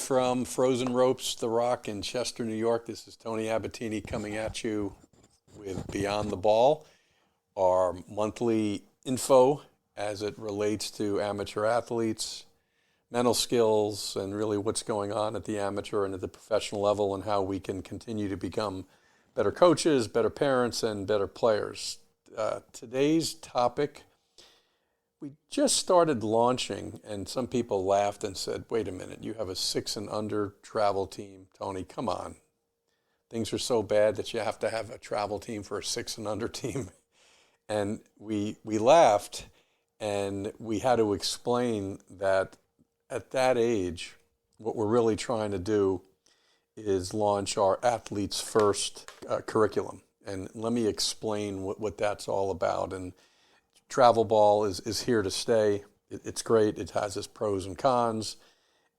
from Frozen Ropes, The Rock in Chester, New York. This is Tony Abatini coming at you with Beyond the Ball, our monthly info as it relates to amateur athletes, mental skills, and really what's going on at the amateur and at the professional level and how we can continue to become better coaches, better parents, and better players. Today's topic, we just started launching, and some people laughed and said, wait a minute, you have a 6 and under travel team. Tony, come on. Things are so bad that you have to have a travel team for a 6 and under team. And we laughed, and we had to explain that at that age, what we're really trying to do is launch our Athletes First curriculum. And let me explain what that's all about. And travel ball is here to stay. It's great. It has its pros and cons.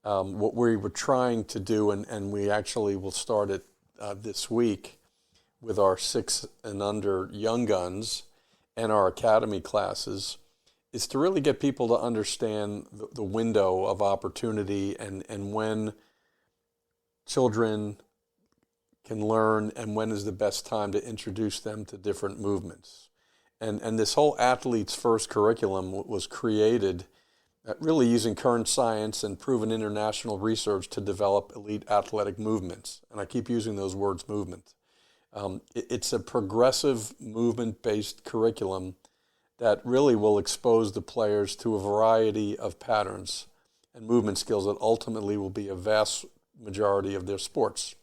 What we were trying to do, and we actually will start it this week with our 6 and under young guns and our academy classes, is to really get people to understand the window of opportunity and when children can learn and when is the best time to introduce them to different movements. And this whole Athletes First curriculum was created really using current science and proven international research to develop elite athletic movements. And I keep using those words, movement. It's a progressive movement-based curriculum that really will expose the players to a variety of patterns and movement skills that ultimately will be a vast majority of their sports.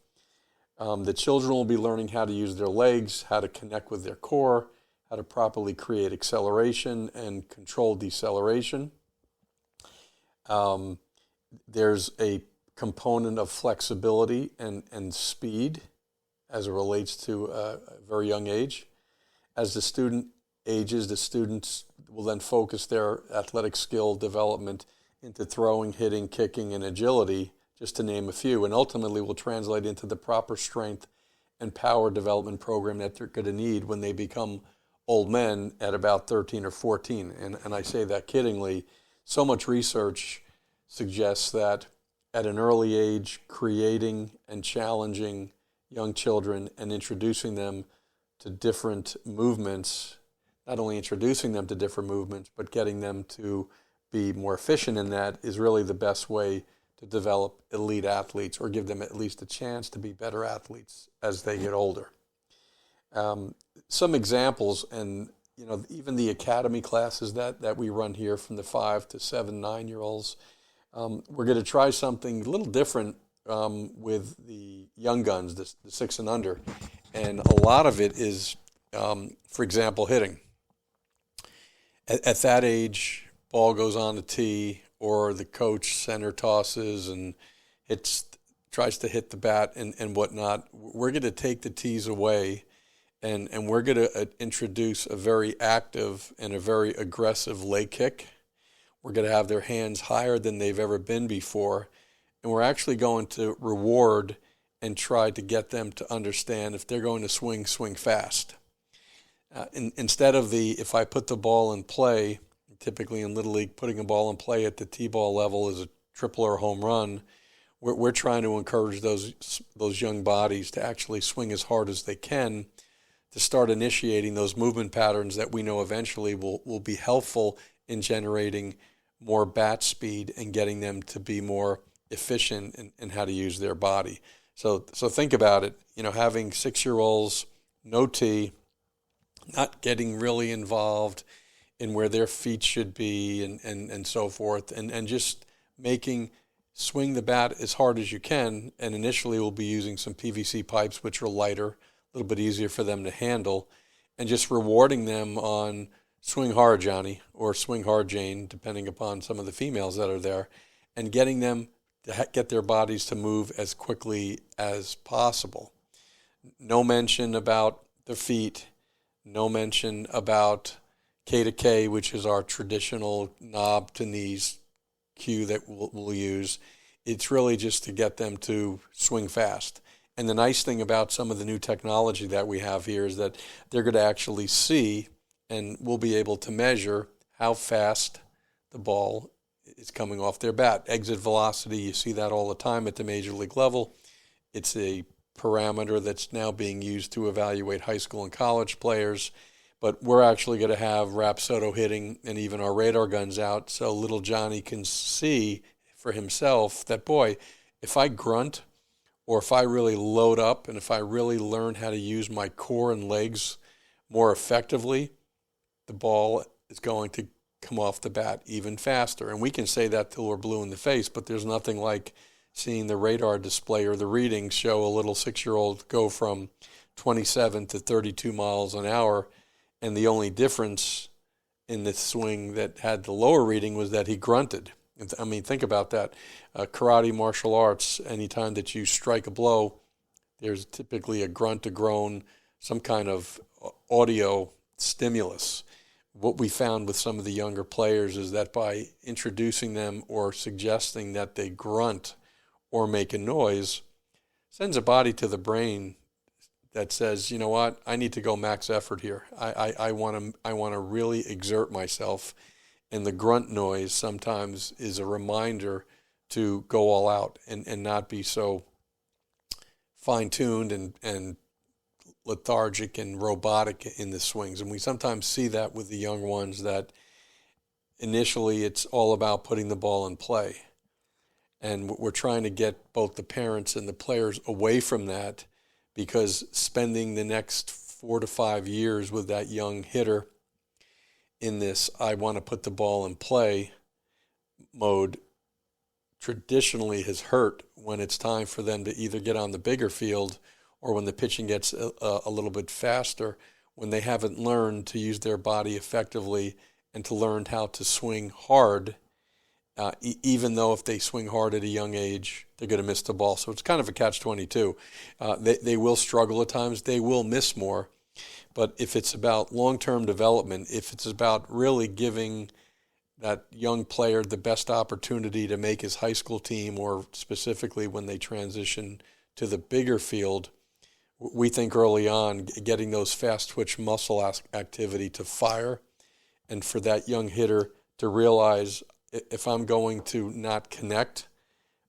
The children will be learning how to use their legs, how to connect with their core, how to properly create acceleration and control deceleration. There's a component of flexibility and speed as it relates to a very young age. As the student ages, the students will then focus their athletic skill development into throwing, hitting, kicking, and agility, just to name a few, and ultimately will translate into the proper strength and power development program that they're going to need when they become old men at about 13 or 14. And I say that kiddingly. So much research suggests that at an early age, creating and challenging young children and introducing them to different movements, not only introducing them to different movements, but getting them to be more efficient in that is really the best way to develop elite athletes or give them at least a chance to be better athletes as they get older. Some examples, and even the academy classes that we run here from the 5 to 7, 9-year-olds, we're going to try something a little different with the young guns, the 6 and under, and a lot of it is, for example, hitting. At that age, ball goes on the tee, or the coach center tosses and tries to hit the bat and whatnot. We're going to take the tees away. And we're going to introduce a very active and a very aggressive leg kick. We're going to have their hands higher than they've ever been before. And we're actually going to reward and try to get them to understand if they're going to swing fast. Instead of if I put the ball in play, typically in Little League, putting a ball in play at the T-ball level is a triple or home run, we're trying to encourage those young bodies to actually swing as hard as they can, to start initiating those movement patterns that we know eventually will be helpful in generating more bat speed and getting them to be more efficient in how to use their body. So think about it, having 6-year-olds, no tee, not getting really involved in where their feet should be and so forth, and just swing the bat as hard as you can, and initially we'll be using some PVC pipes, which are lighter, a little bit easier for them to handle, and just rewarding them on swing hard, Johnny, or swing hard, Jane, depending upon some of the females that are there, and getting them to get their bodies to move as quickly as possible. No mention about the feet, no mention about K to K, which is our traditional knob to knees cue that we'll use. It's really just to get them to swing fast. And the nice thing about some of the new technology that we have here is that they're going to actually see, and we'll be able to measure how fast the ball is coming off their bat. Exit velocity, you see that all the time at the major league level. It's a parameter that's now being used to evaluate high school and college players. But we're actually going to have Rapsodo hitting and even our radar guns out so little Johnny can see for himself that, boy, if I grunt or if I really load up and if I really learn how to use my core and legs more effectively, the ball is going to come off the bat even faster. And we can say that till we're blue in the face, but there's nothing like seeing the radar display or the readings show a little 6-year-old go from 27 to 32 miles an hour. And the only difference in the swing that had the lower reading was that he grunted. I mean, think about that. Karate, martial arts, anytime that you strike a blow, there's typically a grunt, a groan, some kind of audio stimulus. What we found with some of the younger players is that by introducing them or suggesting that they grunt or make a noise, sends a body to the brain that says, you know what, I need to go max effort here. I want to really exert myself. And the grunt noise sometimes is a reminder to go all out and not be so fine-tuned and lethargic and robotic in the swings. And we sometimes see that with the young ones, that initially it's all about putting the ball in play. And we're trying to get both the parents and the players away from that, because spending the next 4 to 5 years with that young hitter in this I want to put the ball in play mode traditionally has hurt when it's time for them to either get on the bigger field or when the pitching gets a little bit faster, when they haven't learned to use their body effectively and to learn how to swing hard. Even though if they swing hard at a young age, they're going to miss the ball. So it's kind of a catch-22. They will struggle at times. They will miss more. But if it's about long-term development, if it's about really giving that young player the best opportunity to make his high school team, or specifically when they transition to the bigger field, we think early on getting those fast-twitch muscle activity to fire, and for that young hitter to realize, if I'm going to not connect,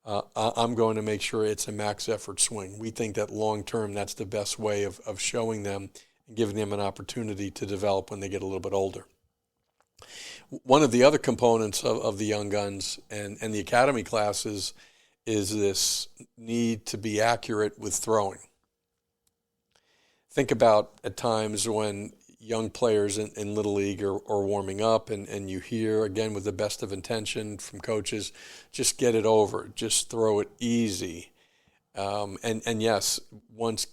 I'm going to make sure it's a max effort swing. We think that long term, that's the best way of showing them and giving them an opportunity to develop when they get a little bit older. One of the other components of the young guns and the academy classes is this need to be accurate with throwing. Think about at times when young players in Little League are warming up and you hear, again, with the best of intention from coaches, just get it over, just throw it easy. And yes, once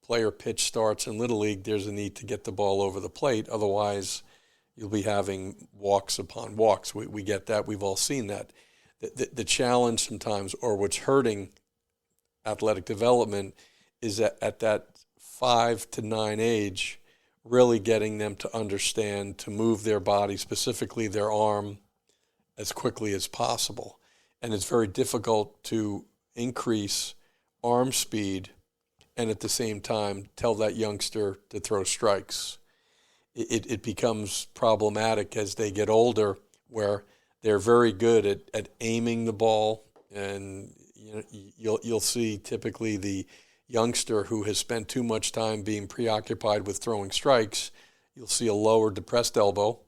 player pitch starts in Little League, there's a need to get the ball over the plate. Otherwise, you'll be having walks upon walks. We get that. We've all seen that. The challenge sometimes, or what's hurting athletic development, is that at that 5 to 9 age, really getting them to understand to move their body, specifically their arm, as quickly as possible. And it's very difficult to increase arm speed and at the same time tell that youngster to throw strikes. It becomes problematic as they get older, where they're very good at aiming the ball, and you'll see typically the youngster who has spent too much time being preoccupied with throwing strikes, you'll see a lower depressed elbow.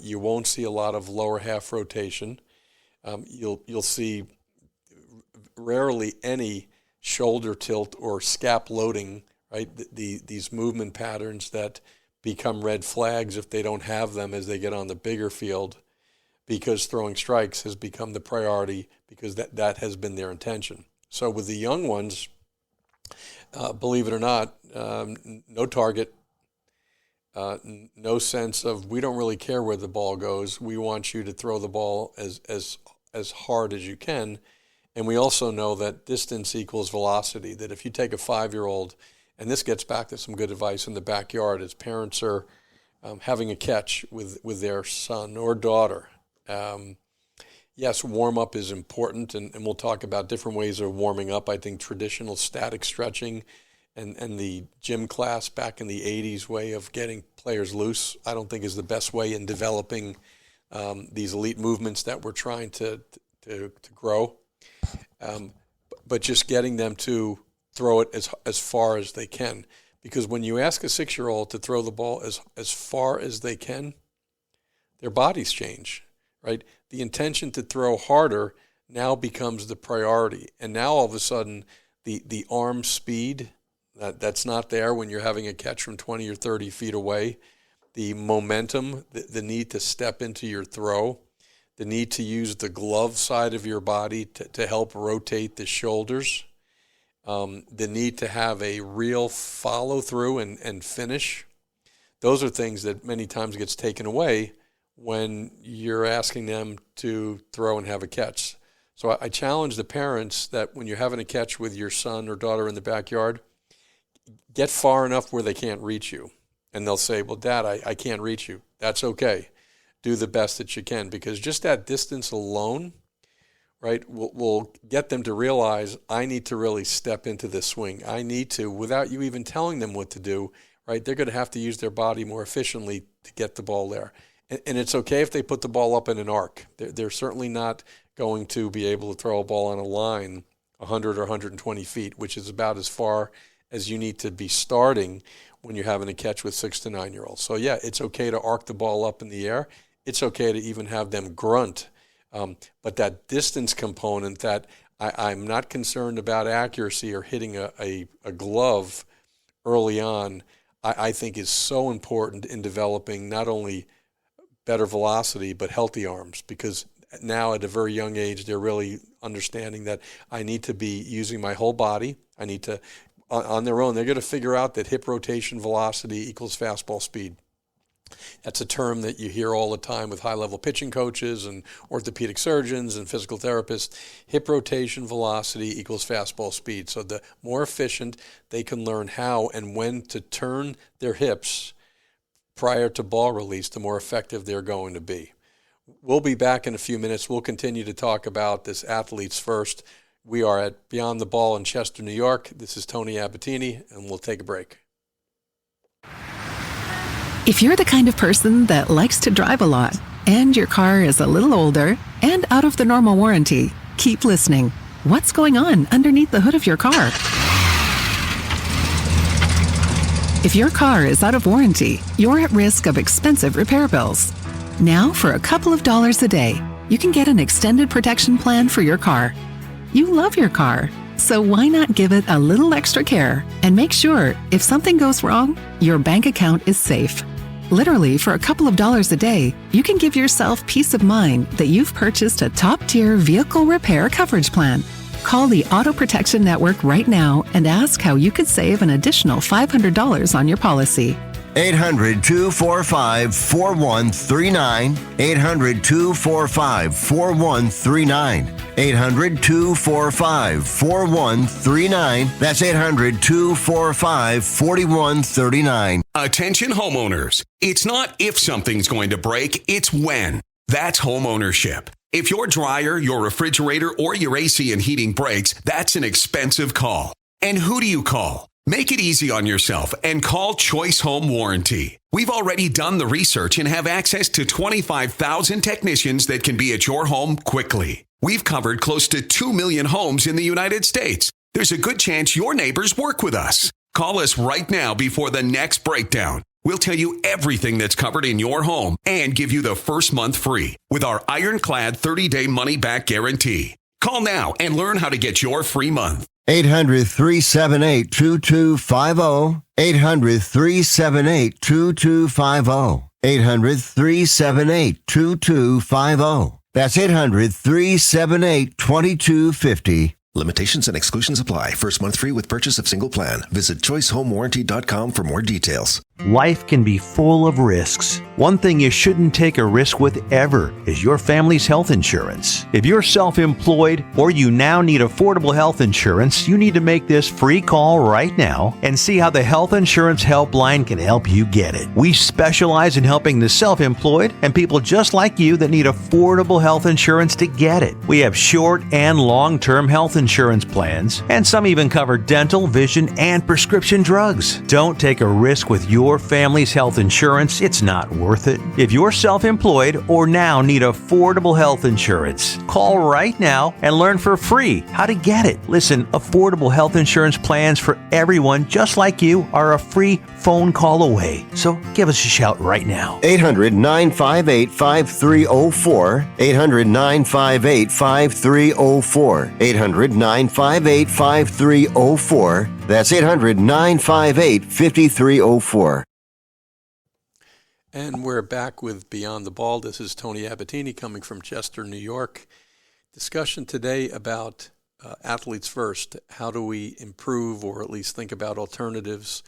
You won't see a lot of lower half rotation. You'll see rarely any shoulder tilt or scap loading, right? These movement patterns that become red flags if they don't have them as they get on the bigger field, because throwing strikes has become the priority, because that has been their intention. So with the young ones, believe it or not, no target, no sense of, we don't really care where the ball goes. We want you to throw the ball as hard as you can. And we also know that distance equals velocity, that if you take a 5-year-old, and this gets back to some good advice in the backyard as parents are having a catch with their son or daughter. Yes, warm-up is important, and we'll talk about different ways of warming up. I think traditional static stretching and the gym class back in the 80s way of getting players loose, I don't think is the best way in developing these elite movements that we're trying to grow. But just getting them to throw it as far as they can. Because when you ask a 6-year-old to throw the ball as far as they can, their bodies change, right? The intention to throw harder now becomes the priority. And now all of a sudden, the arm speed, that's not there when you're having a catch from 20 or 30 feet away. The momentum, the need to step into your throw, the need to use the glove side of your body to help rotate the shoulders, the need to have a real follow-through and finish. Those are things that many times gets taken away when you're asking them to throw and have a catch. So I challenge the parents that when you're having a catch with your son or daughter in the backyard, get far enough where they can't reach you. And they'll say, well, Dad, I can't reach you. That's okay. Do the best that you can, because just that distance alone, right, will get them to realize I need to really step into this swing. I need to, without you even telling them what to do, right, they're going to have to use their body more efficiently to get the ball there. And it's okay if they put the ball up in an arc. They're certainly not going to be able to throw a ball on a line 100 or 120 feet, which is about as far as you need to be starting when you're having a catch with 6 to 9-year-olds. So yeah, it's okay to arc the ball up in the air. It's okay to even have them grunt. But that distance component that I'm not concerned about accuracy or hitting a glove early on, I think is so important in developing not only better velocity, but healthy arms, because now at a very young age, they're really understanding that I need to be using my whole body. I need to, on their own, they're going to figure out that hip rotation velocity equals fastball speed. That's a term that you hear all the time with high-level pitching coaches and orthopedic surgeons and physical therapists. Hip rotation velocity equals fastball speed. So the more efficient they can learn how and when to turn their hips prior to ball release, the more effective they're going to be. We'll be back in a few minutes. We'll continue to talk about this Athletes First. We are at Beyond the Ball in Chester, New York. This is Tony Abatini, and we'll take a break. If you're the kind of person that likes to drive a lot and your car is a little older and out of the normal warranty, keep listening. What's going on underneath the hood of your car? If your car is out of warranty, you're at risk of expensive repair bills. Now, for a couple of dollars a day, you can get an extended protection plan for your car. You love your car, so why not give it a little extra care and make sure if something goes wrong, your bank account is safe. Literally, for a couple of dollars a day, you can give yourself peace of mind that you've purchased a top-tier vehicle repair coverage plan. Call the Auto Protection Network right now and ask how you could save an additional $500 on your policy. 800-245-4139. 800-245-4139. 800-245-4139. That's 800-245-4139. Attention homeowners. It's not if something's going to break, it's when. That's homeownership. If your dryer, your refrigerator, or your AC and heating breaks, that's an expensive call. And who do you call? Make it easy on yourself and call Choice Home Warranty. We've already done the research and have access to 25,000 technicians that can be at your home quickly. We've covered close to 2 million homes in the United States. There's a good chance your neighbors work with us. Call us right now before the next breakdown. We'll tell you everything that's covered in your home and give you the first month free with our ironclad 30-day money-back guarantee. Call now and learn how to get your free month. 800-378-2250. 800-378-2250. 800-378-2250. That's 800-378-2250. Limitations and exclusions apply. First month free with purchase of single plan. Visit choicehomewarranty.com for more details. Life can be full of risks. One thing you shouldn't take a risk with ever is your family's health insurance. If you're self-employed or you now need affordable health insurance, you need to make this free call right now and see how the Health Insurance Helpline can help you get it. We specialize in helping the self-employed and people just like you that need affordable health insurance to get it. We have short and long-term health insurance plans, and some even cover dental, vision, and prescription drugs. Don't take a risk with your family's health insurance. It's not worth worth it? If you're self-employed or now need affordable health insurance, call right now and learn for free how to get it. Listen, affordable health insurance plans for everyone just like you are a free phone call away. So give us a shout right now. 800-958-5304. 800-958-5304. 800-958-5304. That's 800-958-5304. And we're back with Beyond the Ball. This is Tony Abatini coming from Chester, New York. Discussion today about athletes first. How do we improve or at least think about alternatives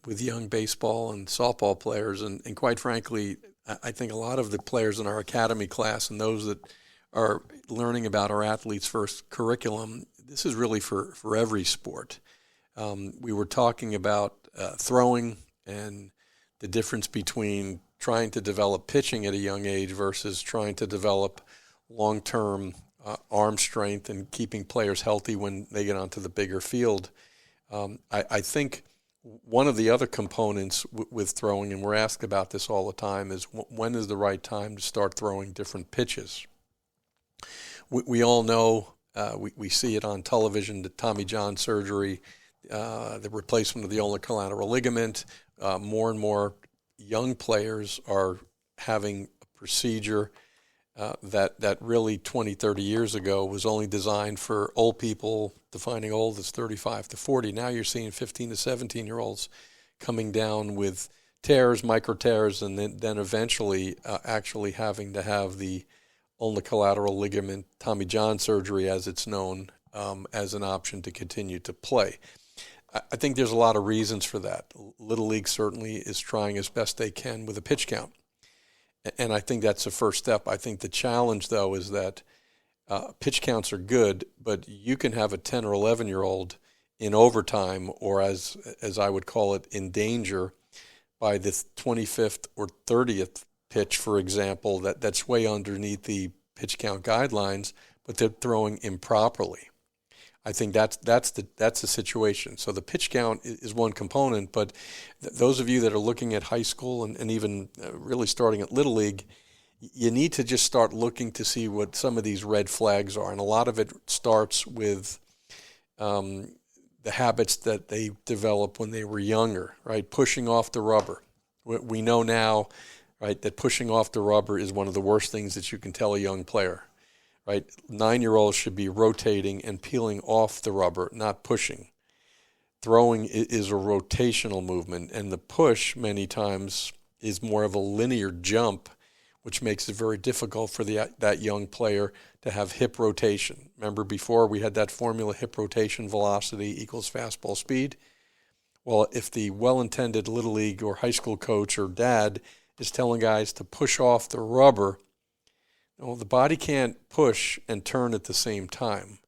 with young baseball and softball players? And quite frankly, I think a lot of the players in our academy class and those that are learning about our athletes first curriculum, this is really for every sport. We were talking about throwing and the difference between trying to develop pitching at a young age versus trying to develop long-term arm strength and keeping players healthy when they get onto the bigger field. I think one of the other components with throwing, and we're asked about this all the time, is when is the right time to start throwing different pitches? We all know, we see it on television, the Tommy John surgery, the replacement of the ulnar collateral ligament. More and more young players are having a procedure that really 20, 30 years ago was only designed for old people, defining old as 35 to 40. Now you're seeing 15 to 17-year-olds coming down with tears, micro tears, and then eventually actually having to have the ulnar collateral ligament Tommy John surgery, as it's known, as an option to continue to play. I think there's a lot of reasons for that. Little League certainly is trying as best they can with a pitch count. And I think that's the first step. I think the challenge, though, is that pitch counts are good, but you can have a 10 or 11-year-old in overtime, or as I would call it, in danger by the 25th or 30th pitch, for example, that's way underneath the pitch count guidelines, but they're throwing improperly. I think that's the situation. So the pitch count is one component, but those of you that are looking at high school and even really starting at Little League, you need to just start looking to see what some of these red flags are. And a lot of it starts with the habits that they developed when they were younger, right? Pushing off the rubber. We know now, right, that pushing off the rubber is one of the worst things that you can tell a young player. Right, 9-year-olds should be rotating and peeling off the rubber, not pushing. Throwing is a rotational movement, and the push many times is more of a linear jump, which makes it very difficult for that young player to have hip rotation. Remember before we had that formula, hip rotation velocity equals fastball speed? Well, if the well-intended Little League or high school coach or dad is telling guys to push off the rubber, well, the body can't push and turn at the same time.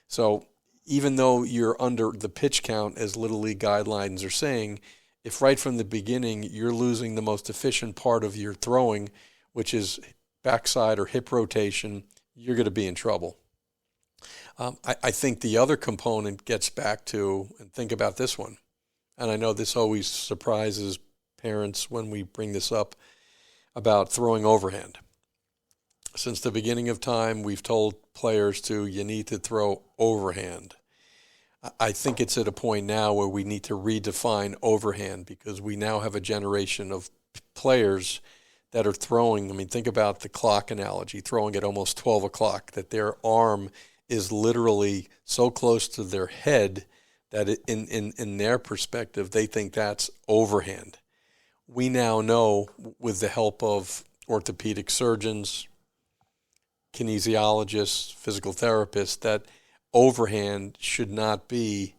So even though you're under the pitch count, as Little League guidelines are saying, if right from the beginning you're losing the most efficient part of your throwing, which is backside or hip rotation, you're going to be in trouble. I think the other component gets back to, and think about this one, and I know this always surprises parents when we bring this up, about throwing overhand. Since the beginning of time, we've told players you need to throw overhand. I think it's at a point now where we need to redefine overhand, because we now have a generation of players that are throwing. I mean, think about the clock analogy, throwing at almost 12 o'clock, that their arm is literally so close to their head that in their perspective, they think that's overhand. We now know, with the help of orthopedic surgeons, kinesiologists, physical therapists, that overhand should not be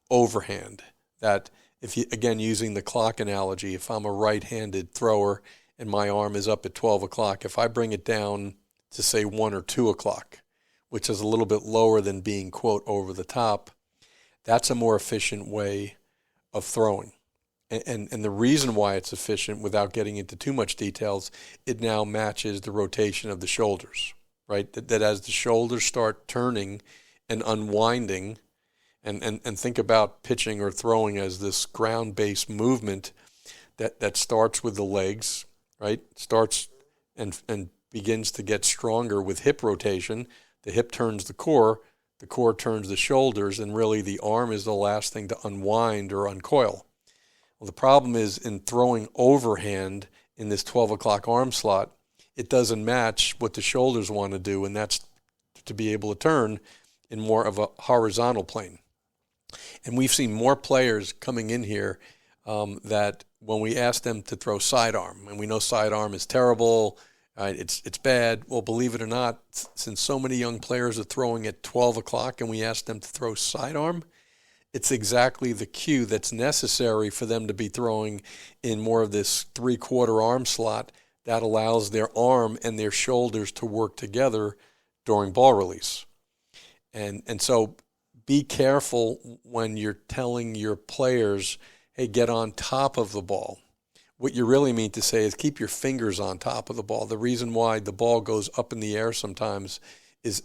overhand. That if you, again, using the clock analogy, if I'm a right-handed thrower and my arm is up at 12 o'clock, if I bring it down to say 1 or 2 o'clock, which is a little bit lower than being, quote, over the top, that's a more efficient way of throwing. And the reason why it's efficient, without getting into too much details, it now matches the rotation of the shoulders. Right, that as the shoulders start turning and unwinding, and think about pitching or throwing as this ground-based movement that starts with the legs, right? Starts and begins to get stronger with hip rotation. The hip turns the core turns the shoulders, and really the arm is the last thing to unwind or uncoil. Well, the problem is in throwing overhand in this 12 o'clock arm slot, it doesn't match what the shoulders want to do, and that's to be able to turn in more of a horizontal plane. And we've seen more players coming in here that when we ask them to throw sidearm, and we know sidearm is terrible, it's bad. Well, believe it or not, since so many young players are throwing at 12 o'clock and we ask them to throw sidearm, it's exactly the cue that's necessary for them to be throwing in more of this 3/4 arm slot that allows their arm and their shoulders to work together during ball release. And so be careful when you're telling your players, hey, get on top of the ball. What you really mean to say is keep your fingers on top of the ball. The reason why the ball goes up in the air sometimes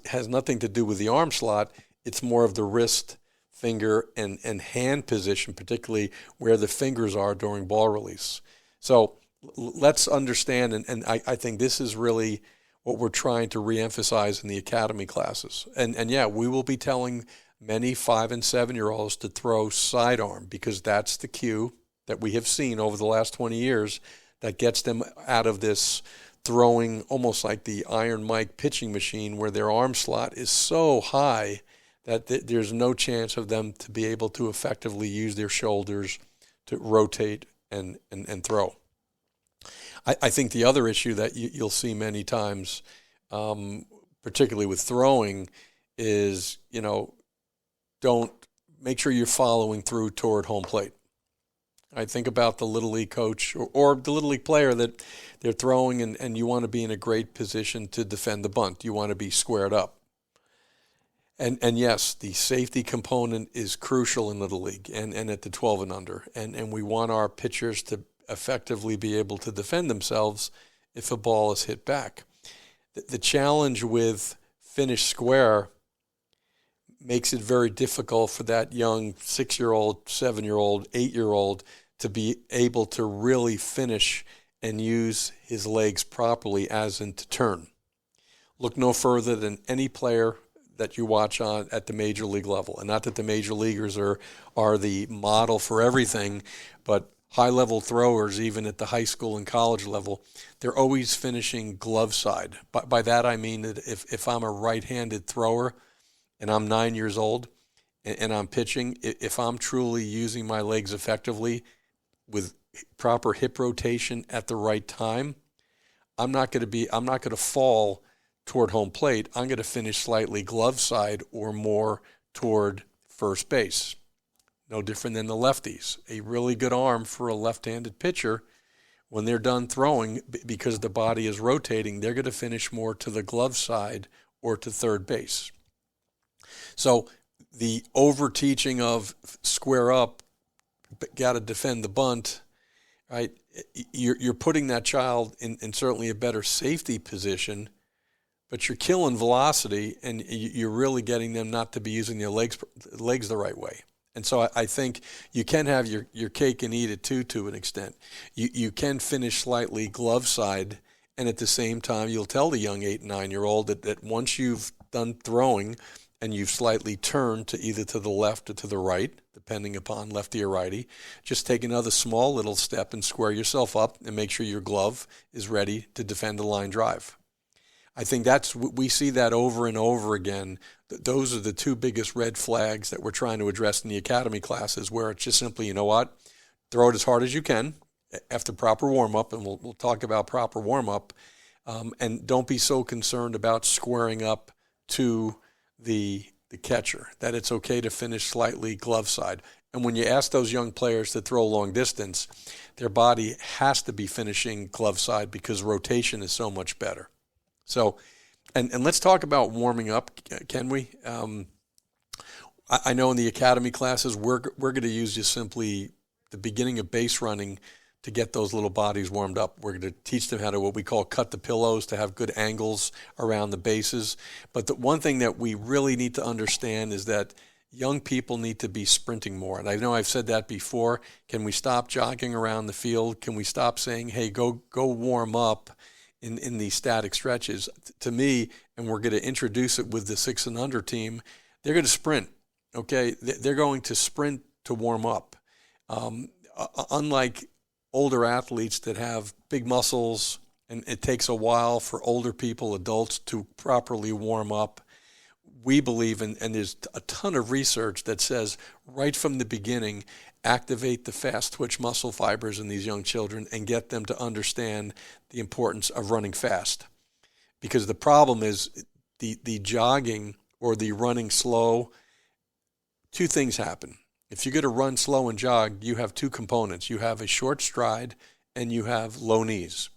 has nothing to do with the arm slot. It's more of the wrist, finger, and hand position, particularly where the fingers are during ball release. So let's understand, and I think this is really what we're trying to reemphasize in the academy classes. And yeah, we will be telling many 5- and 7-year-olds to throw sidearm because that's the cue that we have seen over the last 20 years that gets them out of this throwing almost like the Iron Mike pitching machine where their arm slot is so high that there's no chance of them to be able to effectively use their shoulders to rotate and throw. I think the other issue that you'll see many times, particularly with throwing, is, don't make sure you're following through toward home plate. I think about the Little League coach or the Little League player that they're throwing and you want to be in a great position to defend the bunt. You want to be squared up. And yes, the safety component is crucial in Little League and at the 12 and under. And we want our pitchers to effectively be able to defend themselves if a ball is hit back. The challenge with finish square makes it very difficult for that young 6-year-old, 7-year-old, 8-year-old to be able to really finish and use his legs properly as in to turn. Look no further than any player that you watch on at the major league level. And not that the major leaguers are the model for everything, but high-level throwers, even at the high school and college level, they're always finishing glove side. By that I mean that if I'm a right-handed thrower and I'm 9 years old and I'm pitching, if I'm truly using my legs effectively with proper hip rotation at the right time, I'm not going to fall toward home plate. I'm going to finish slightly glove side or more toward first base. No different than the lefties. A really good arm for a left-handed pitcher, when they're done throwing, because the body is rotating, they're going to finish more to the glove side or to third base. So the over-teaching of square up, got to defend the bunt, right? You're putting that child in certainly a better safety position, but you're killing velocity, and you're really getting them not to be using their legs the right way. And so I think you can have your cake and eat it too, to an extent. You can finish slightly glove side, and at the same time, you'll tell the young 8 and 9-year-old that once you've done throwing and you've slightly turned to either to the left or to the right, depending upon lefty or righty, just take another small little step and square yourself up and make sure your glove is ready to defend a line drive. I think we see that over and over again. Those are the two biggest red flags that we're trying to address in the academy classes, where it's just simply, throw it as hard as you can after proper warm-up, and we'll talk about proper warm-up, and don't be so concerned about squaring up to the catcher, that it's okay to finish slightly glove side. And when you ask those young players to throw long distance, their body has to be finishing glove side because rotation is so much better. So, and let's talk about warming up, can we? I know in the academy classes, we're going to use just simply the beginning of base running to get those little bodies warmed up. We're going to teach them how to what we call cut the pillows, to have good angles around the bases. But the one thing that we really need to understand is that young people need to be sprinting more. And I know I've said that before. Can we stop jogging around the field? Can we stop saying, hey, go warm up in these static stretches? To me, and we're going to introduce it with the 6 and under team, they're going to sprint, okay? They're going to sprint to warm up. Unlike older athletes that have big muscles, and it takes a while for older people, adults, to properly warm up, we believe, and there's a ton of research that says right from the beginning, activate the fast twitch muscle fibers in these young children and get them to understand the importance of running fast. Because the problem is the jogging or the running slow, two things happen. If you're going to run slow and jog, you have two components. You have a short stride and you have low knees.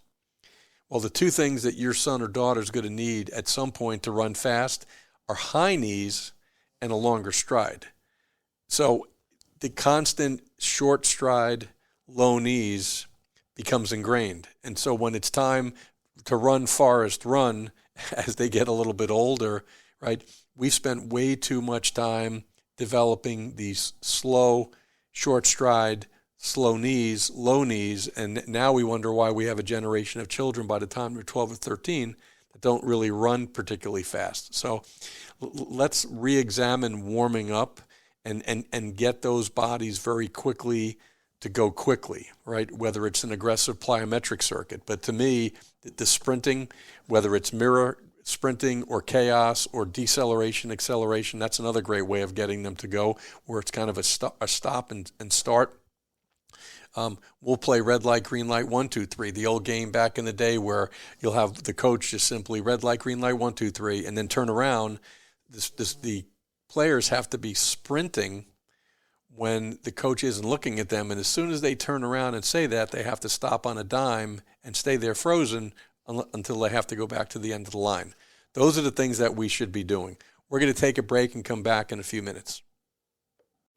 Well, the two things that your son or daughter is going to need at some point to run fast are high knees and a longer stride. So the constant short stride, low knees becomes ingrained. And so when it's time to run Forrest Run, as they get a little bit older, right, we've spent way too much time developing these slow, short stride, slow knees, low knees, and now we wonder why we have a generation of children by the time they're 12 or 13 that don't really run particularly fast. So let's re-examine warming up and get those bodies very quickly to go quickly, right? Whether it's an aggressive plyometric circuit. But to me, the sprinting, whether it's mirror sprinting or chaos or deceleration, acceleration, that's another great way of getting them to go, where it's kind of a stop and start. We'll play red light, green light, 1, 2, 3. The old game back in the day where you'll have the coach just simply red light, green light, 1, 2, 3, and then turn around. The players have to be sprinting when the coach isn't looking at them, and as soon as they turn around and say that, they have to stop on a dime and stay there frozen until they have to go back to the end of the line. Those are the things that we should be doing. We're going to take a break and come back in a few minutes.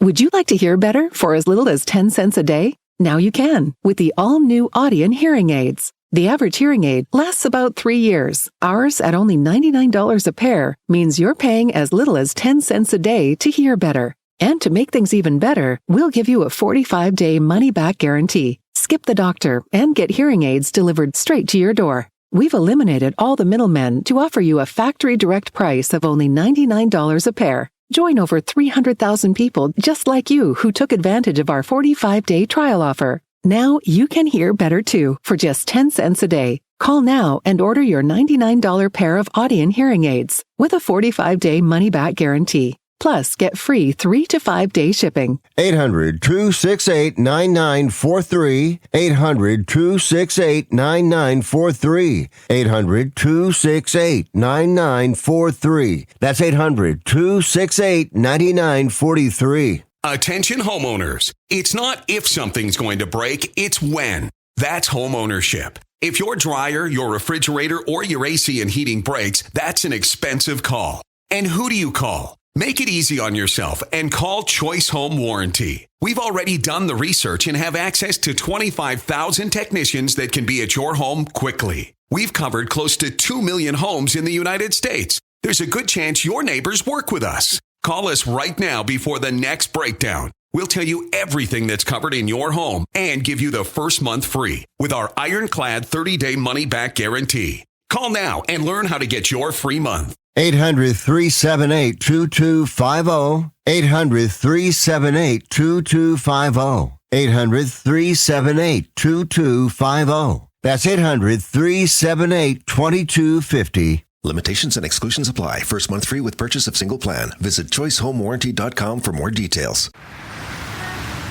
Would you like to hear better for as little as 10 cents a day? Now you can with the all-new Audion hearing aids. The average hearing aid lasts about 3 years. Ours, at only $99 a pair, means you're paying as little as 10 cents a day to hear better. And to make things even better, we'll give you a 45-day money-back guarantee. Skip the doctor and get hearing aids delivered straight to your door. We've eliminated all the middlemen to offer you a factory direct price of only $99 a pair. Join over 300,000 people just like you who took advantage of our 45-day trial offer. Now you can hear better too for just 10 cents a day. Call now and order your $99 pair of Audion hearing aids with a 45-day money-back guarantee. Plus, get free 3 to 5 day shipping. 800-268-9943. 800-268-9943. 800-268-9943. That's 800-268-9943. Attention homeowners. It's not if something's going to break, it's when. That's homeownership. If your dryer, your refrigerator, or your AC and heating breaks, that's an expensive call. And who do you call? Make it easy on yourself and call Choice Home Warranty. We've already done the research and have access to 25,000 technicians that can be at your home quickly. We've covered close to 2 million homes in the United States. There's a good chance your neighbors work with us. Call us right now before the next breakdown. We'll tell you everything that's covered in your home and give you the first month free with our ironclad 30-day money-back guarantee. Call now and learn how to get your free month. 800-378-2250. 800-378-2250. 800-378-2250. That's 800-378-2250. Limitations and exclusions apply. First month free with purchase of single plan. Visit choicehomewarranty.com for more details.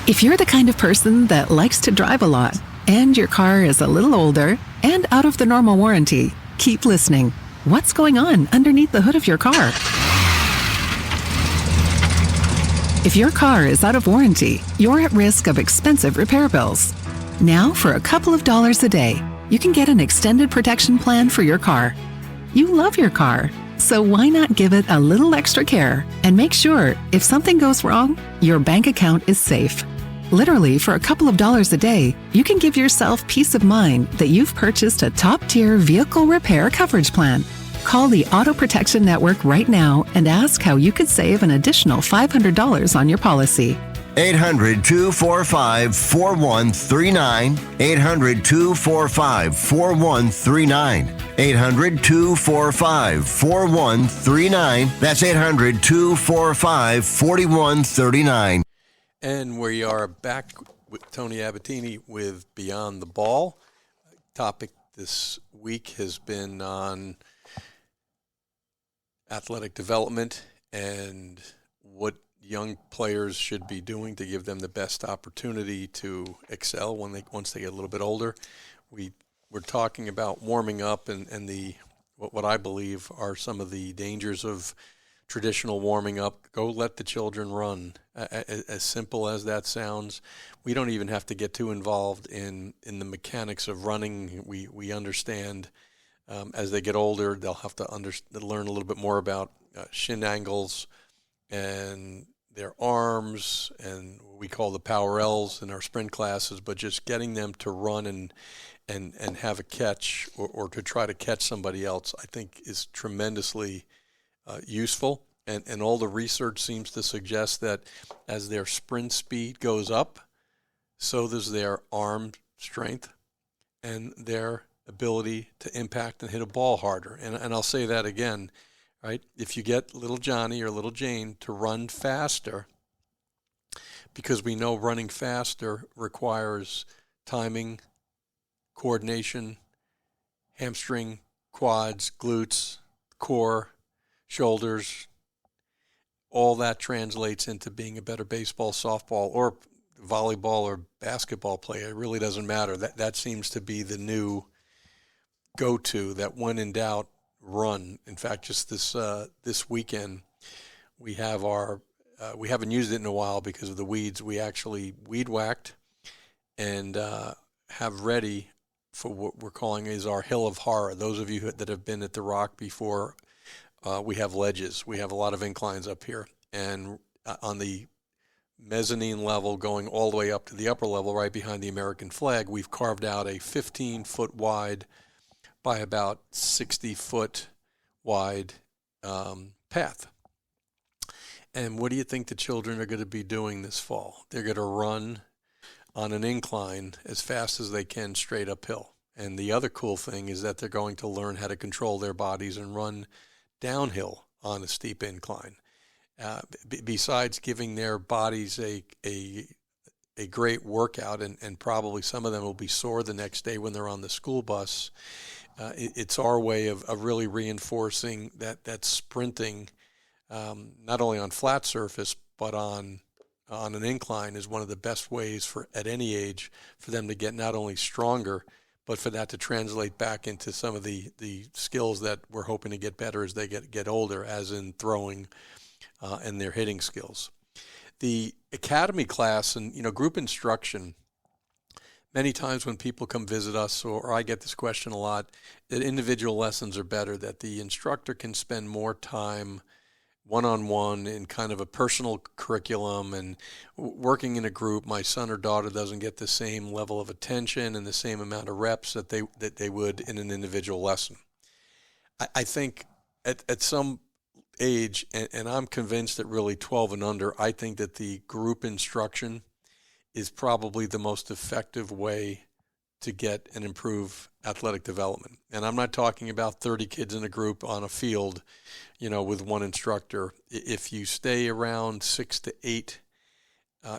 If you're the kind of person that likes to drive a lot and your car is a little older and out of the normal warranty, keep listening. What's going on underneath the hood of your car? If your car is out of warranty, you're at risk of expensive repair bills. Now, for a couple of dollars a day, you can get an extended protection plan for your car. You love your car, so why not give it a little extra care and make sure if something goes wrong, your bank account is safe. Literally, for a couple of dollars a day, you can give yourself peace of mind that you've purchased a top-tier vehicle repair coverage plan. Call the Auto Protection Network right now and ask how you could save an additional $500 on your policy. 800-245-4139. 800-245-4139. 800-245-4139. That's 800-245-4139. And we are back with Tony Abatini with Beyond the Ball. Topic this week has been on athletic development and what young players should be doing to give them the best opportunity to excel once they get a little bit older. We're talking about warming up and what I believe are some of the dangers of traditional warming up. Go let the children run. As simple as that sounds, we don't even have to get too involved in the mechanics of running. We understand as they get older, they'll have to learn a little bit more about shin angles and their arms, and we call the power L's in our sprint classes, but just getting them to run and have a catch or to try to catch somebody else, I think is tremendously useful. And all the research seems to suggest that as their sprint speed goes up, so does their arm strength and their ability to impact and hit a ball harder. And I'll say that again, right? If you get little Johnny or little Jane to run faster, because we know running faster requires timing, coordination, hamstring, quads, glutes, core, shoulders, all that translates into being a better baseball, softball, or volleyball or basketball player. It really doesn't matter. That seems to be the new go-to, that when in doubt, run. In fact, just this weekend, we haven't used it in a while because of the weeds. We actually weed whacked and have ready for what we're calling is our Hill of Horror. Those of you that have been at the Rock before, we have ledges. We have a lot of inclines up here. And on the mezzanine level going all the way up to the upper level right behind the American flag, we've carved out a 15-foot wide by about 60-foot wide path. And what do you think the children are going to be doing this fall? They're going to run on an incline as fast as they can straight uphill. And the other cool thing is that they're going to learn how to control their bodies and run downhill on a steep incline. Besides giving their bodies a great workout, and probably some of them will be sore the next day when they're on the school bus, it's our way of really reinforcing that sprinting, not only on flat surface, but on an incline is one of the best ways at any age for them to get not only stronger, but for that to translate back into some of the skills that we're hoping to get better as they get older, as in throwing and their hitting skills. The academy class and group instruction, many times when people come visit us, or I get this question a lot, that individual lessons are better, that the instructor can spend more time one-on-one in kind of a personal curriculum, and working in a group, my son or daughter doesn't get the same level of attention and the same amount of reps that they would in an individual lesson. I think at some age, and I'm convinced that really 12 and under, I think that the group instruction is probably the most effective way to get and improve athletic development. And I'm not talking about 30 kids in a group on a field, with one instructor. If you stay around 6 to 8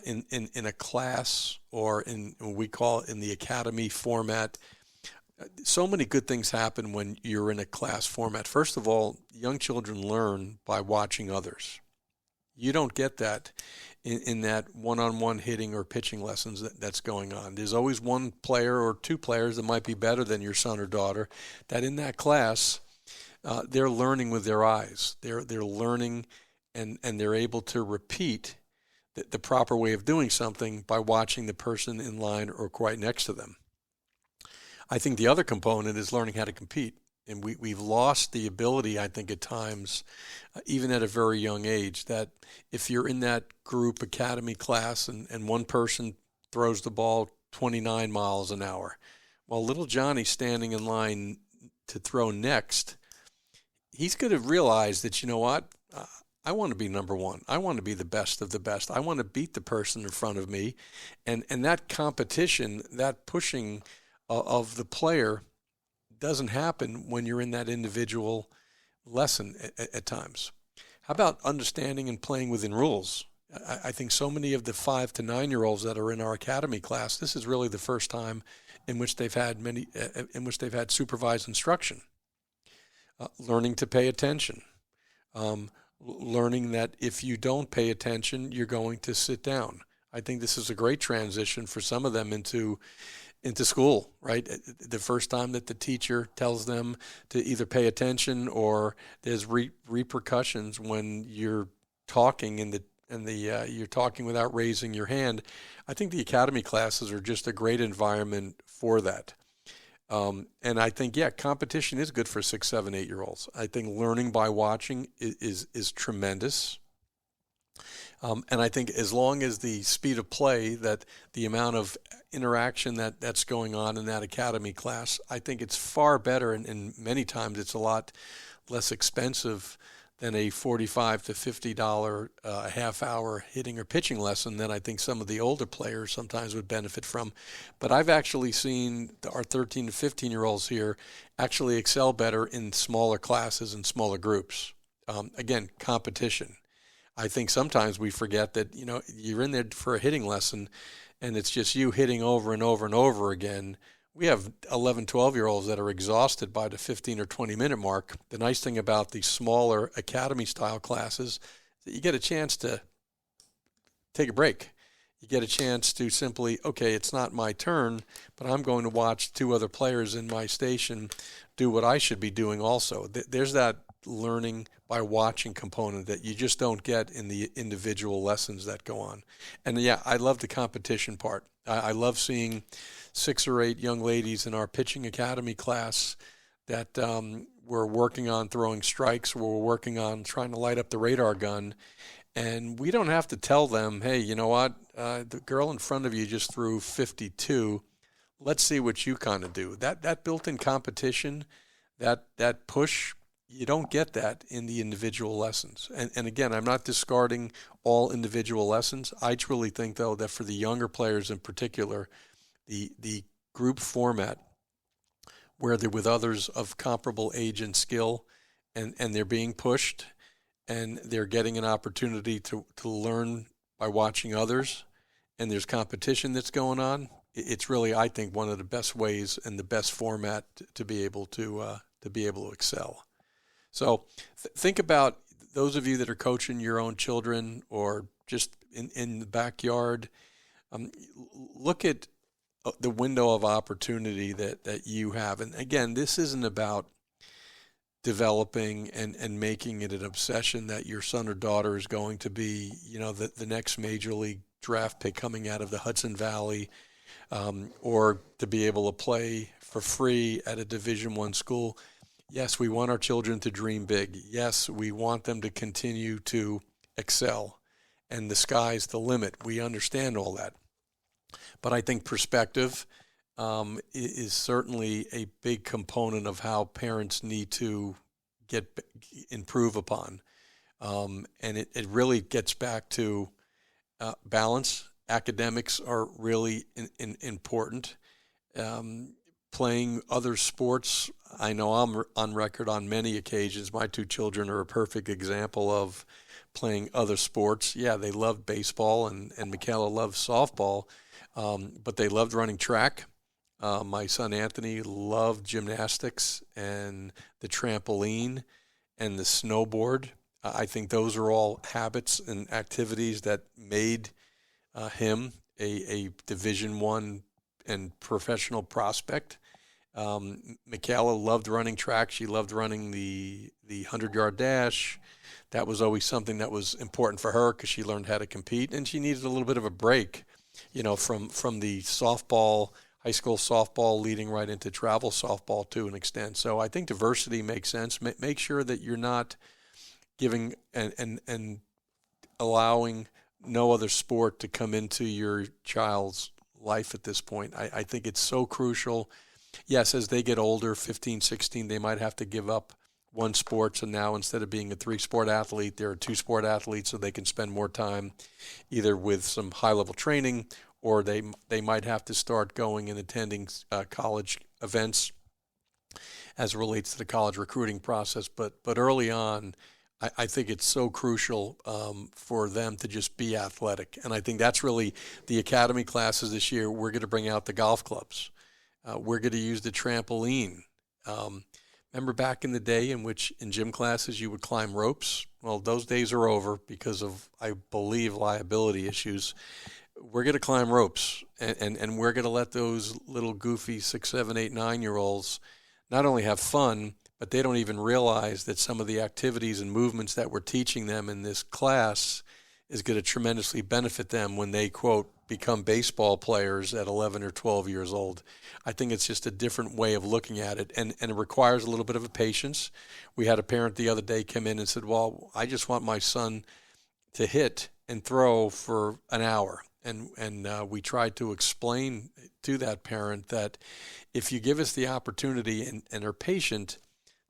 in a class, or we call it in the academy format, so many good things happen when you're in a class format. First of all, young children learn by watching others. You don't get that in that one-on-one hitting or pitching lessons that's going on. There's always one player or two players that might be better than your son or daughter, that in that class, they're learning with their eyes. They're learning and they're able to repeat the proper way of doing something by watching the person in line or quite next to them. I think the other component is learning how to compete. And we've lost the ability, I think, at times, even at a very young age, that if you're in that group academy class and one person throws the ball 29 miles an hour, while little Johnny's standing in line to throw next, he's going to realize that, you know what, I want to be number one. I want to be the best of the best. I want to beat the person in front of me. And that competition, that pushing of the player doesn't happen when you're in that individual lesson at times. How about understanding and playing within rules? I think so many of the 5 to 9-year-olds that are in our academy class, this is really the first time in which they've had supervised instruction. Learning to pay attention. Learning that if you don't pay attention, you're going to sit down. I think this is a great transition for some of them into school, right? The first time that the teacher tells them to either pay attention, or there's repercussions when you're talking you're talking without raising your hand. I think the academy classes are just a great environment for that. And I think, competition is good for 6, 7, 8-year-olds. I think learning by watching is tremendous. And I think as long as the speed of play, that the amount of interaction that's going on in that academy class, I think it's far better, and many times it's a lot less expensive than a $45 to $50 half-hour hitting or pitching lesson that I think some of the older players sometimes would benefit from. But I've actually seen our 13 to 15-year-olds here actually excel better in smaller classes and smaller groups. Again, competition. I think sometimes we forget that, you're in there for a hitting lesson and it's just you hitting over and over and over again. We have 11, 12-year-olds that are exhausted by the 15 or 20-minute mark. The nice thing about the smaller academy-style classes is that you get a chance to take a break. You get a chance to simply, okay, it's not my turn, but I'm going to watch 2 other players in my station do what I should be doing also. There's that learning by watching component that you just don't get in the individual lessons that go on. And I love the competition part. I love seeing 6 or 8 young ladies in our pitching academy class that we're working on throwing strikes, we're working on trying to light up the radar gun. And we don't have to tell them, hey, you know what, the girl in front of you just threw 52. Let's see what you kind of do. That built-in competition, that push, you don't get that in the individual lessons. And again, I'm not discarding all individual lessons. I truly think, though, that for the younger players in particular, the group format where they're with others of comparable age and skill, and they're being pushed, and they're getting an opportunity to learn by watching others, and there's competition that's going on, it's really, I think, one of the best ways and the best format to be able to excel. So think about those of you that are coaching your own children or just in the backyard. Look at the window of opportunity that you have. And again, this isn't about developing and making it an obsession that your son or daughter is going to be, the next major league draft pick coming out of the Hudson Valley, or to be able to play for free at a Division I school. Yes, we want our children to dream big. Yes, we want them to continue to excel, and the sky's the limit. We understand all that. But I think perspective is certainly a big component of how parents need to improve upon. And it really gets back to balance. Academics are really important. Playing other sports, I know I'm on record on many occasions. My 2 children are a perfect example of playing other sports. Yeah, they loved baseball, and Michaela loved softball, but they loved running track. My son Anthony loved gymnastics and the trampoline and the snowboard. I think those are all habits and activities that made him a Division I and professional prospect. Michaela loved running track. She loved running the 100-yard dash. That was always something that was important for her because she learned how to compete, and she needed a little bit of a break, from the softball, high school softball leading right into travel softball to an extent. So I think diversity makes sense. Make sure that you're not giving and allowing no other sport to come into your child's life at this point. I think it's so crucial. Yes, as they get older, 15, 16, they might have to give up one sport. So now instead of being a 3-sport athlete, they're a 2-sport athlete, so they can spend more time either with some high-level training, or they might have to start going and attending college events as it relates to the college recruiting process. But early on, I think it's so crucial for them to just be athletic. And I think that's really the academy classes this year. We're going to bring out the golf clubs. We're going to use the trampoline. Remember back in the day in which in gym classes you would climb ropes? Well, those days are over because of, I believe, liability issues. We're going to climb ropes, and we're going to let those little goofy 6, 7, 8, 9-year-olds not only have fun, but they don't even realize that some of the activities and movements that we're teaching them in this class is going to tremendously benefit them when they, quote, become baseball players at 11 or 12 years old. I think it's just a different way of looking at it, and it requires a little bit of a patience. We had a parent the other day come in and said, well, I just want my son to hit and throw for an hour. And we tried to explain to that parent that if you give us the opportunity and are patient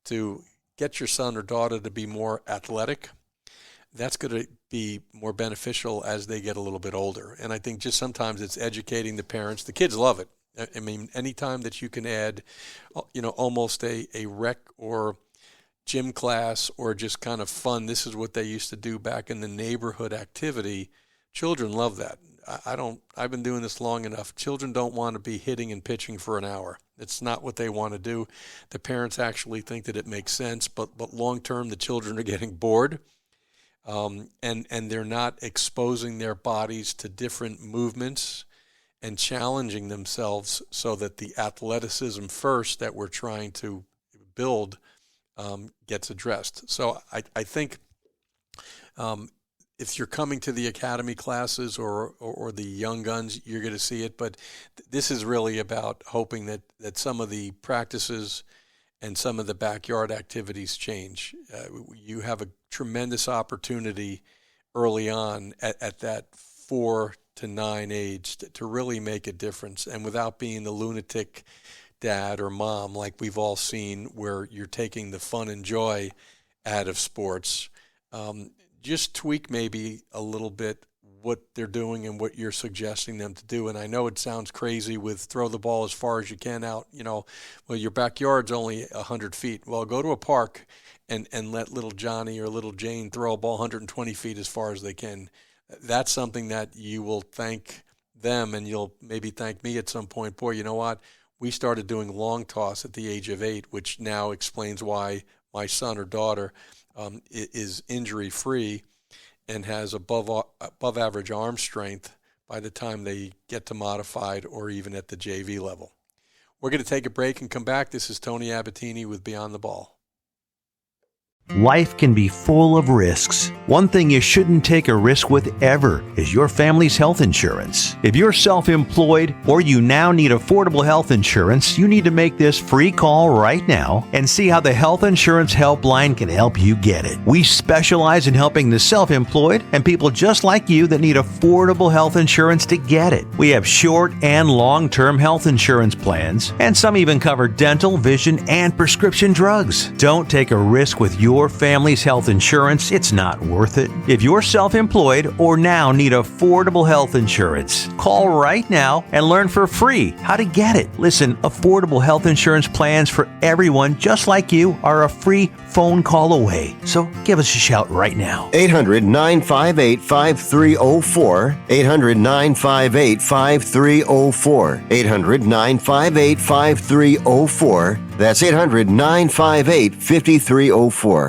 to get your son or daughter to be more athletic, that's going to be more beneficial as they get a little bit older. And I think just sometimes it's educating the parents. The kids love it. I mean, anytime that you can add, almost a rec or gym class or just kind of fun, this is what they used to do back in the neighborhood activity, children love that. I've been doing this long enough. Children don't want to be hitting and pitching for an hour. It's not what they want to do. The parents actually think that it makes sense, but long term, the children are getting bored. And they're not exposing their bodies to different movements and challenging themselves so that the athleticism first that we're trying to build gets addressed. So I think if you're coming to the academy classes or the young guns, you're going to see it. But this is really about hoping that some of the practices and some of the backyard activities change. You have a tremendous opportunity early on at that 4 to 9 age to really make a difference, and without being the lunatic dad or mom like we've all seen, where you're taking the fun and joy out of sports. Just tweak maybe a little bit what they're doing and what you're suggesting them to do. And I know it sounds crazy with throw the ball as far as you can out, well, your backyard's only 100 feet. Well, go to a park and let little Johnny or little Jane throw a ball 120 feet as far as they can. That's something that you will thank them, and you'll maybe thank me at some point. Boy, you know what? We started doing long toss at the age of 8, which now explains why my son or daughter is injury-free and has above average arm strength by the time they get to modified or even at the JV level. We're going to take a break and come back. This is Tony Abatini with Beyond the Ball. Life can be full of risks. One thing you shouldn't take a risk with ever is your family's health insurance. If you're self-employed or you now need affordable health insurance, you need to make this free call right now and see how the Health Insurance Helpline can help you get it. We specialize in helping the self-employed and people just like you that need affordable health insurance to get it. We have short and long-term health insurance plans, and some even cover dental, vision, and prescription drugs. Don't take a risk with your family's health insurance. It's not worth it. If you're self-employed or now need affordable health insurance, call right now and learn for free how to get it. Listen, affordable health insurance plans for everyone just like you are a free phone call away. So give us a shout right now. 800-958-5304. 800-958-5304. 800-958-5304. That's 800-958-5304.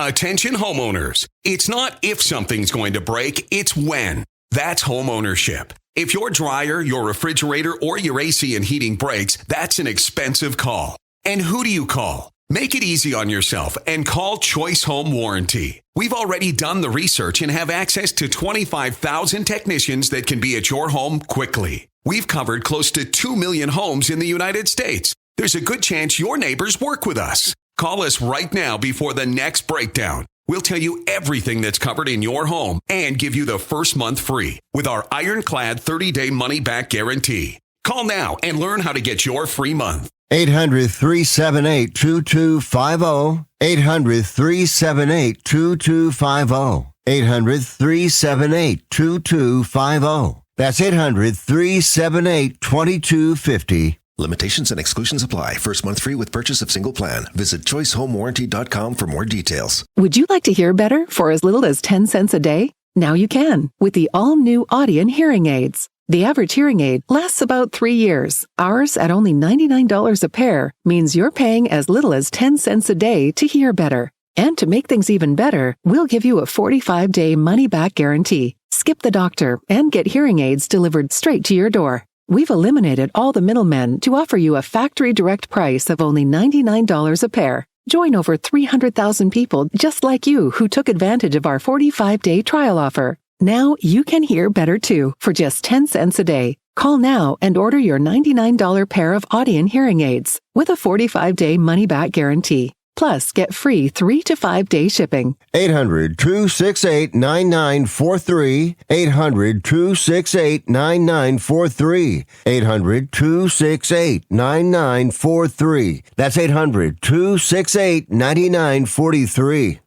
Attention homeowners. It's not if something's going to break, it's when. That's homeownership. If your dryer, your refrigerator, or your AC and heating breaks, that's an expensive call. And who do you call? Make it easy on yourself and call Choice Home Warranty. We've already done the research and have access to 25,000 technicians that can be at your home quickly. We've covered close to 2 million homes in the United States. There's a good chance your neighbors work with us. Call us right now before the next breakdown. We'll tell you everything that's covered in your home and give you the first month free with our ironclad 30-day money-back guarantee. Call now and learn how to get your free month. 800-378-2250. 800-378-2250. 800-378-2250. That's 800-378-2250. Limitations and exclusions apply. First month free with purchase of single plan. Visit choicehomewarranty.com for more details. Would you like to hear better for as little as 10 cents a day? Now you can with the all-new Audion hearing aids. The average hearing aid lasts about 3 years. Ours, at only $99 a pair, means you're paying as little as 10 cents a day to hear better. And to make things even better, we'll give you a 45-day money-back guarantee. Skip the doctor and get hearing aids delivered straight to your door. We've eliminated all the middlemen to offer you a factory direct price of only $99 a pair. Join over 300,000 people just like you who took advantage of our 45-day trial offer. Now you can hear better too for just 10 cents a day. Call now and order your $99 pair of Audion hearing aids with a 45-day money-back guarantee. Plus, get free 3 to 5 day shipping. 800-268-9943. 800-268-9943. 800-268-9943. That's 800-268-9943.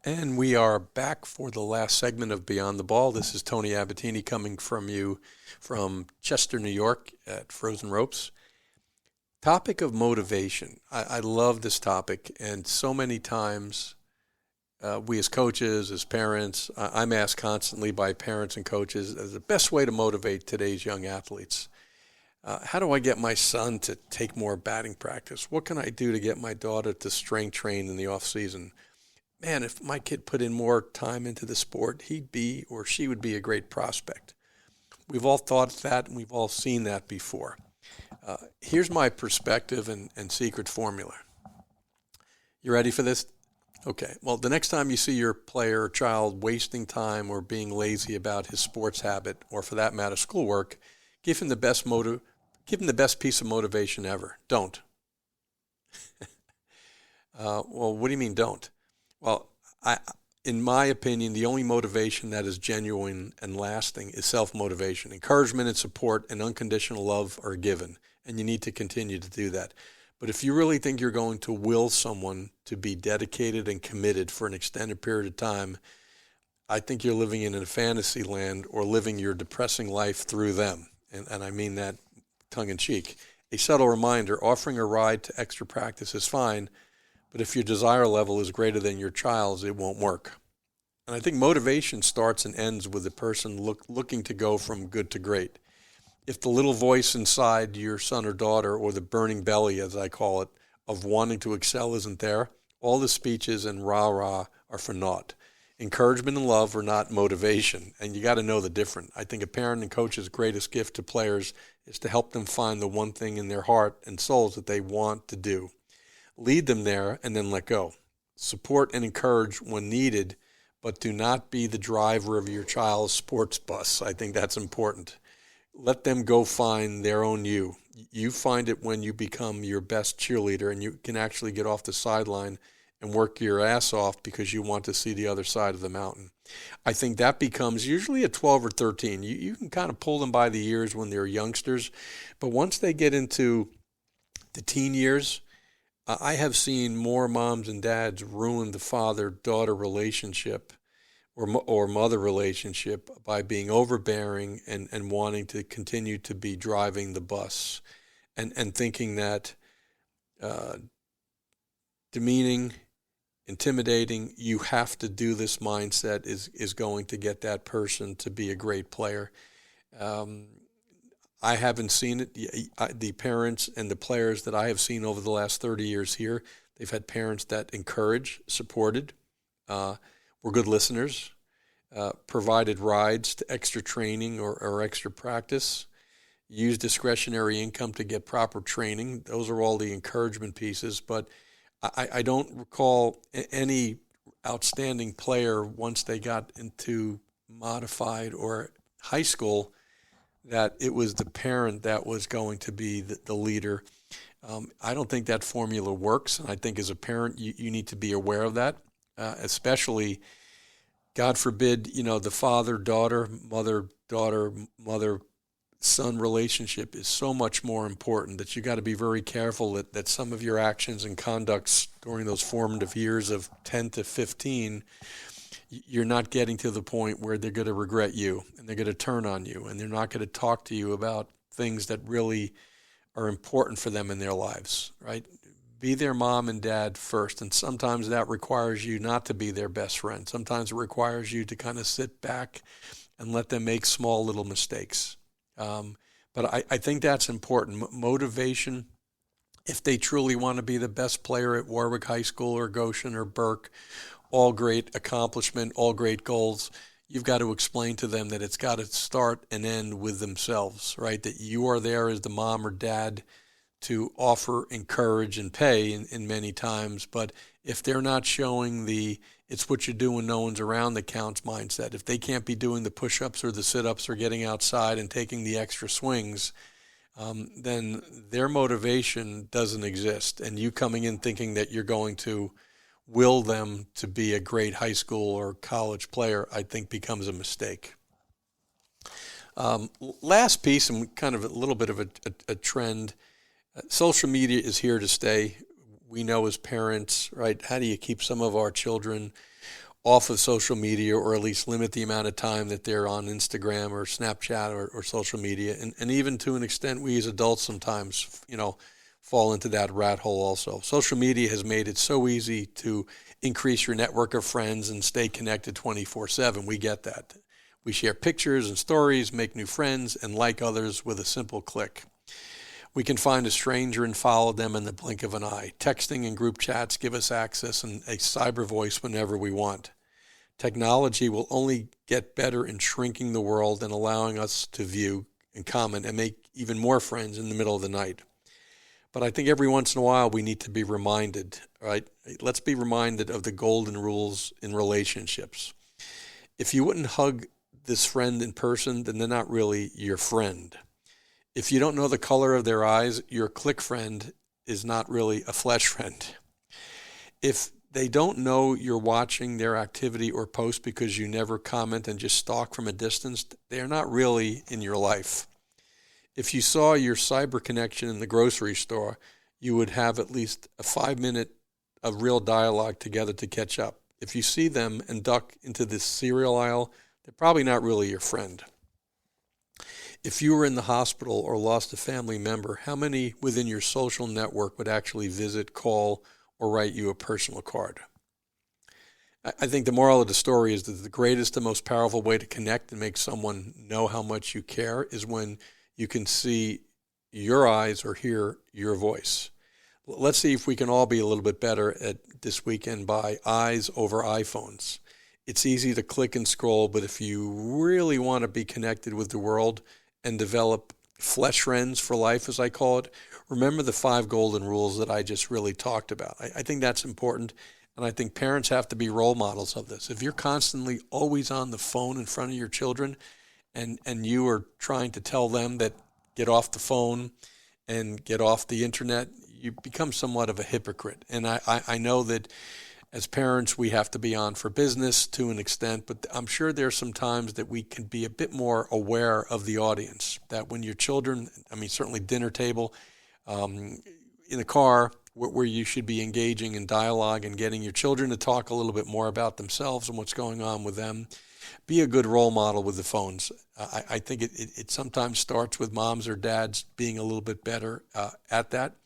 And we are back for the last segment of Beyond the Ball. This is Tony Abatini coming from you from Chester, New York at Frozen Ropes. Topic of motivation. I love this topic, and so many times we as coaches, as parents, I'm asked constantly by parents and coaches as the best way to motivate today's young athletes. How do I get my son to take more batting practice? What can I do to get my daughter to strength train in the off season? Man, if my kid put in more time into the sport, he'd be or she would be a great prospect. We've all thought that, and we've all seen that before. Here's my perspective and secret formula. You ready for this? Okay. Well, the next time you see your player or child wasting time or being lazy about his sports habit, or for that matter, schoolwork, give him the best piece of motivation ever. Don't. Well, what do you mean don't? Well, in my opinion, the only motivation that is genuine and lasting is self-motivation. Encouragement and support and unconditional love are given, and you need to continue to do that. But if you really think you're going to will someone to be dedicated and committed for an extended period of time, I think you're living in a fantasy land or living your depressing life through them. And I mean that tongue-in-cheek. A subtle reminder, offering a ride to extra practice is fine, but if your desire level is greater than your child's, it won't work. And I think motivation starts and ends with the person looking to go from good to great. If the little voice inside your son or daughter, or the burning belly, as I call it, of wanting to excel isn't there, all the speeches and rah-rah are for naught. Encouragement and love are not motivation, and you got to know the difference. I think a parent and coach's greatest gift to players is to help them find the one thing in their heart and souls that they want to do. Lead them there and then let go. Support and encourage when needed, but do not be the driver of your child's sports bus. I think that's important. Let them go find their own you. You find it when you become your best cheerleader and you can actually get off the sideline and work your ass off because you want to see the other side of the mountain. I think that becomes usually at 12 or 13. You can kind of pull them by the ears when they're youngsters, but once they get into the teen years, I have seen more moms and dads ruin the father-daughter relationship or mother relationship by being overbearing and wanting to continue to be driving the bus and thinking that demeaning, intimidating, you have to do this mindset is going to get that person to be a great player. I haven't seen it. The parents and the players that I have seen over the last 30 years here, they've had parents that encouraged, supported, were good listeners, provided rides to extra training or extra practice, used discretionary income to get proper training. Those are all the encouragement pieces. But I don't recall any outstanding player once they got into modified or high school that it was the parent that was going to be the leader. I don't think that formula works, and I think as a parent you need to be aware of that, especially, God forbid, the father-daughter, mother-daughter, mother son relationship is so much more important that you got to be very careful that some of your actions and conducts during those formative years of 10 to 15, you're not getting to the point where they're going to regret you and they're going to turn on you and they're not going to talk to you about things that really are important for them in their lives, right? Be their mom and dad first, and sometimes that requires you not to be their best friend. Sometimes it requires you to kind of sit back and let them make small little mistakes. But I think that's important. Motivation, if they truly want to be the best player at Warwick High School or Goshen or Burke, all great accomplishment, all great goals, you've got to explain to them that it's got to start and end with themselves, right? That you are there as the mom or dad to offer, encourage, and pay in many times. But if they're not showing the it's what you do when no one's around that counts mindset, if they can't be doing the push-ups or the sit-ups or getting outside and taking the extra swings, then their motivation doesn't exist. And you coming in thinking that you're going to will them to be a great high school or college player, I think becomes a mistake. Last piece, and kind of a little bit of a trend, social media is here to stay. We know as parents, right, how do you keep some of our children off of social media, or at least limit the amount of time that they're on Instagram or Snapchat or social media? And even to an extent, we as adults sometimes, fall into that rat hole also. Social media has made it so easy to increase your network of friends and stay connected 24/7. We get that. We share pictures and stories, make new friends, and like others with a simple click. We can find a stranger and follow them in the blink of an eye. Texting and group chats give us access and a cyber voice whenever we want. Technology will only get better in shrinking the world and allowing us to view and comment and make even more friends in the middle of the night. But I think every once in a while we need to be reminded, right? Let's be reminded of the golden rules in relationships. If you wouldn't hug this friend in person, then they're not really your friend. If you don't know the color of their eyes, your click friend is not really a flesh friend. If they don't know you're watching their activity or post because you never comment and just stalk from a distance, they're not really in your life. If you saw your cyber connection in the grocery store, you would have at least a 5-minute of real dialogue together to catch up. If you see them and duck into the cereal aisle, they're probably not really your friend. If you were in the hospital or lost a family member, how many within your social network would actually visit, call, or write you a personal card? I think the moral of the story is that the greatest and most powerful way to connect and make someone know how much you care is when you can see your eyes or hear your voice. Let's see if we can all be a little bit better at this weekend by eyes over iPhones. It's easy to click and scroll, but if you really want to be connected with the world and develop flesh friends for life, as I call it, remember the 5 golden rules that I just really talked about. I think that's important, and I think parents have to be role models of this. If you're constantly always on the phone in front of your children and you are trying to tell them that get off the phone and get off the internet, you become somewhat of a hypocrite. And I know that as parents, we have to be on for business to an extent, but I'm sure there's some times that we can be a bit more aware of the audience, that when your children, certainly dinner table, in the car, where you should be engaging in dialogue and getting your children to talk a little bit more about themselves and what's going on with them. Be a good role model with the phones. I think it sometimes starts with moms or dads being a little bit better at that.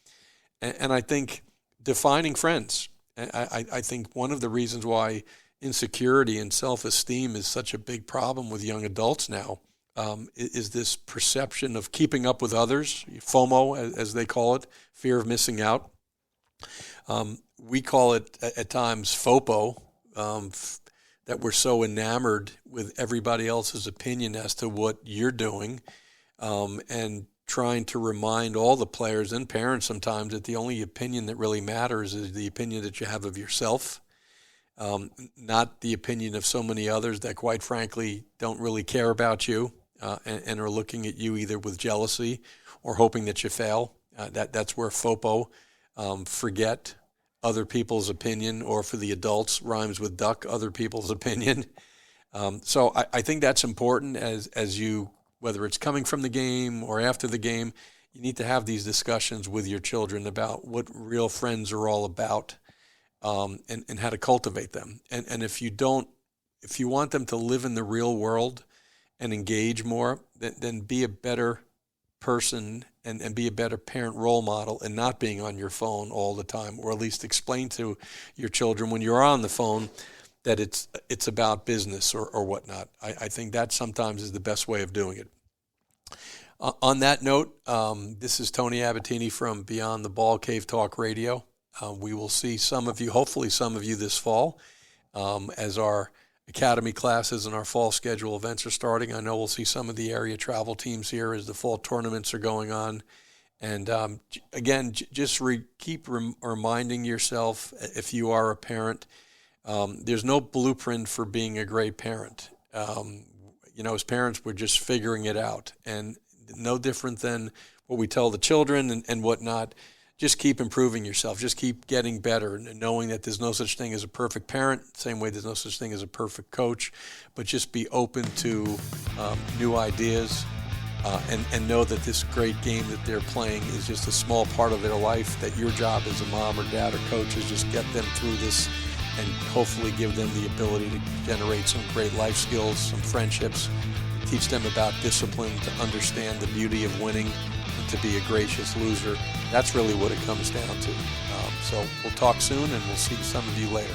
And I think defining friends. I think one of the reasons why insecurity and self-esteem is such a big problem with young adults now is this perception of keeping up with others, FOMO, as they call it, fear of missing out. We call it at times FOPO, that we're so enamored with everybody else's opinion as to what you're doing, and trying to remind all the players and parents sometimes that the only opinion that really matters is the opinion that you have of yourself, not the opinion of so many others that quite frankly don't really care about you and are looking at you either with jealousy or hoping that you fail. That's where FOPO, forget other people's opinion, or for the adults, rhymes with duck, other people's opinion. So I think that's important as you whether it's coming from the game or after the game, you need to have these discussions with your children about what real friends are all about, and how to cultivate them. And if you want them to live in the real world and engage more, then be a better person and be a better parent role model and not being on your phone all the time, or at least explain to your children when you're on the phone that it's about business or whatnot. I think that sometimes is the best way of doing it. On that note, this is Tony Abatini from Beyond the Ball Cave Talk Radio. We will see some of you, hopefully some of you this fall, as our academy classes and our fall schedule events are starting. I know we'll see some of the area travel teams here as the fall tournaments are going on. And again, just keep reminding yourself, if you are a parent, there's no blueprint for being a great parent. As parents, we're just figuring it out. And no different than what we tell the children and whatnot. Just keep improving yourself. Just keep getting better, and knowing that there's no such thing as a perfect parent, same way there's no such thing as a perfect coach, but just be open to new ideas and know that this great game that they're playing is just a small part of their life, that your job as a mom or dad or coach is just get them through this and hopefully give them the ability to generate some great life skills, some friendships, teach them about discipline, to understand the beauty of winning, and to be a gracious loser. That's really what it comes down to. So we'll talk soon, and we'll see some of you later.